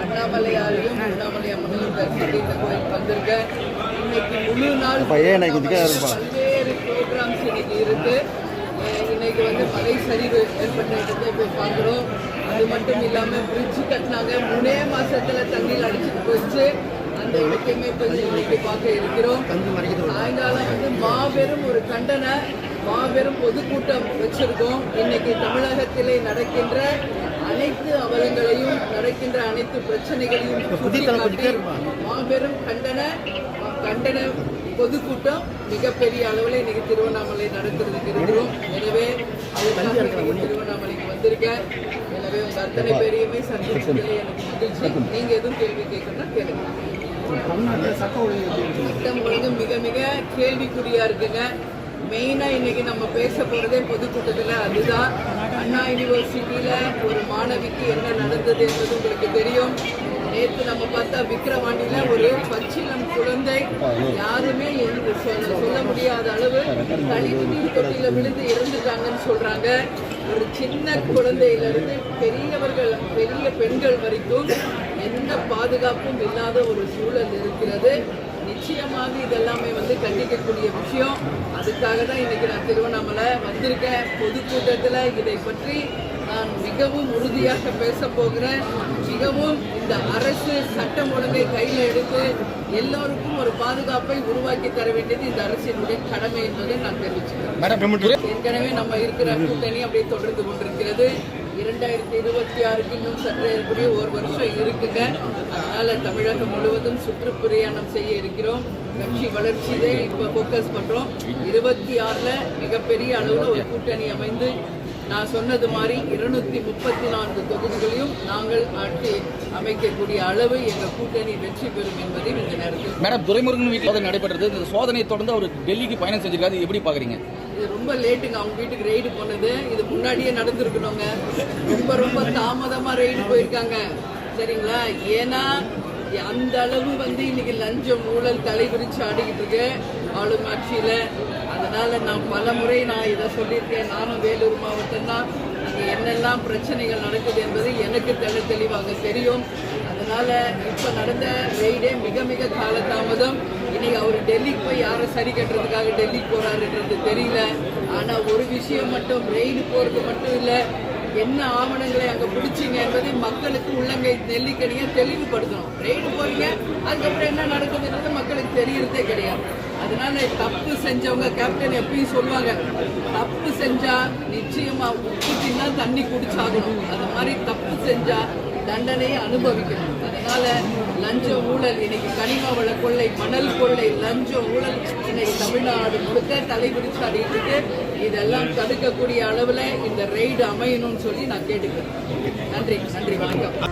அண்ணாமலையாரையும் அண்ணாமலை அம்மனையும் தரிசித்து இந்த கோயில் வந்திருக்கேன். இன்னைக்கு முழு நாள் பல்வேறு ப்ரோக்ராம்ஸ் இன்னைக்கு இருக்கு. இன்னைக்கு மலை சரிவு ஏற்பட்ட இடத்தை போய் பார்க்குறோம். அது மட்டும் இல்லாமல் பிரிட்ஜு கட்டினாங்க, 3 மாசத்துல தண்ணியில் அடிச்சுட்டு போயிடுச்சு. அந்த இடத்தையுமே இன்னைக்கு பார்க்க இருக்கிறோம். சாயங்காலம் மாபெரும் ஒரு மாபெரும் பொதுக்கூட்டம் வச்சிருக்கோம். இன்னைக்கு தமிழகத்திலே நடக்கின்ற அனைத்து அவலங்களையும், நடக்கின்ற அனைத்து பிரச்சனைகளையும் மாபெரும் கண்டன பொதுக்கூட்டம் மிகப்பெரிய அளவில் இன்னைக்கு திருவண்ணாமலை நடத்துறதுக்கு இருக்கிறோம். எனவே திருவண்ணாமலைக்கு வந்திருக்கேன். எனவே உங்க அத்தனை பேரையுமே சந்திப்பதில் எனக்கு மகிழ்ச்சி. நீங்க எதுவும் கேள்வி கேட்கணும்னா கேளுங்க. சட்டம் ஒழுங்கு மிக மிக கேள்விக்குறியா இருக்குங்க. மெயினா இன்னைக்கு நம்ம பேச போறதே பொதுக்கூட்டத்தில் அதுதான். அண்ணா யூனிவர்சிட்டியில ஒரு மாணவிக்கு என்ன நடந்தது என்பது உங்களுக்கு தெரியும். நேற்று நம்ம பார்த்தா விக்கிரவாண்டியில ஒரு பச்சிளம் குழந்தை, யாருமே சொல்ல முடியாத அளவு கழிவுநீர் தொட்டியில விழுந்து இறந்துட்டாங்கன்னு சொல்றாங்க. ஒரு சின்ன குழந்தையிலிருந்து பெரிய பெண்கள் வரைக்கும் எந்த பாதுகாப்பும் இல்லாத ஒரு சூழல் இருக்கிறது. நிச்சயமாக இதெல்லாமே கண்டிக்கக்கூடிய விஷயம். அதுக்காக தான் இன்னைக்கு நான் திருவண்ணாமலை வந்திருக்கேன். பொதுக்கூட்டத்தில் இதை பற்றி நான் மிகவும் உறுதியாக பேச போகிறேன். மிகவும் இந்த அரசு சட்டம் ஒழுங்கை கையில் எடுத்து எல்லோருக்கும் ஒரு பாதுகாப்பை உருவாக்கி தர வேண்டியது இந்த அரசினுடைய கடமை என்பதை நான் தெரிவிச்சுக்கிறேன். ஏற்கனவே நம்ம இருக்கிற கூட்டணி அப்படியே தொடர்ந்து கொண்டிருக்கிறது. 2026 இன்னும் சற்று ஏற்படைய 1 வருஷம் இருக்குங்க. அதனால தமிழகம் முழுவதும் சுற்றுப்பிரயாணம் செய்ய இருக்கிறோம். கட்சி வளர்ச்சியை இப்போ ஃபோக்கஸ் பண்றோம். 26ல் மிகப்பெரிய அளவில் ஒரு கூட்டணி அமைந்து நான் சொன்னது மாதிரி 234 தொகுதிகளையும் நாங்கள் ஆட்சி அமைக்கக்கூடிய அளவு எங்கள் கூட்டணி வெற்றி பெறும் என்பதை இந்த நேரத்தில். மேடம், துரைமுருகன் வீட்டில் நடைபெற்றது இந்த சோதனையை தொடர்ந்து அவர் டெல்லிக்கு பயணம் செஞ்சிருக்காரு, எப்படி பாக்குறீங்க? இது ரொம்ப லேட்டுங்க. அவங்க வீட்டுக்கு ரெய்டு போனது இது முன்னாடியே நடந்திருக்கணுங்க. ரொம்ப தாமதமா ரெய்டு போயிருக்காங்க. சரிங்களா? ஏன்னா அந்த அளவு இன்னைக்கு லஞ்சம் ஊழல் தலைவிரிச்சு ஆடிக்கிட்டு இருக்கு ஆளும் ஆட்சியில. அதனால நான் பல முறை இதை சொல்லியிருக்கேன். நானும் வேலூர் மாவட்டம் தான். அங்கே என்னெல்லாம் பிரச்சனைகள் நடக்குது என்பது எனக்கு தெளிவாக தெரியும். அதனால இப்ப நடந்த ரெய்டே மிக மிக காலதாமதம். இன்னைக்கு அவர் டெல்லிக்கு போய் யாரை சரி கட்டுறதுக்காக டெல்லிக்கு போறாருன்றது தெரியல. ஆனா ஒரு விஷயம் மட்டும், ரெய்டு போறது மட்டும் இல்லை, என்ன ஆவணங்களை அங்க பிடிச்சிங்க என்பதை மக்களுக்கு உள்ளங்கை நெல்லிக்கனியை தெளிவுபடுத்தணும். ரெய்டு போறீங்க, அதுக்கப்புறம் என்ன நடக்குதுன்றது மக்களுக்கு தெரியறதே கிடையாது. அதனால தப்பு செஞ்சவங்க, கேப்டன் எப்பயும் சொல்லுவாங்க, தப்பு செஞ்சா நிச்சயமா உப்பு தின்னா தண்ணி குடிச்சாகணும். அது மாதிரி தப்பு செஞ்சா தண்டனையை அனுபவிக்கணும். அதனால லஞ்ச ஊழல் இன்னைக்கு கனிம வள கொள்ளை, மணல் கொள்ளை, லஞ்ச ஊழல் இன்னைக்கு தமிழ்நாடு முழுக்க தலைவிரிச்சாடிட்டு இருக்கு. இதெல்லாம் தடுக்கக்கூடிய அளவில் இந்த ரெய்டு அமையணும்னு சொல்லி நான் கேட்டுக்கிறேன். நன்றி, வணக்கம்.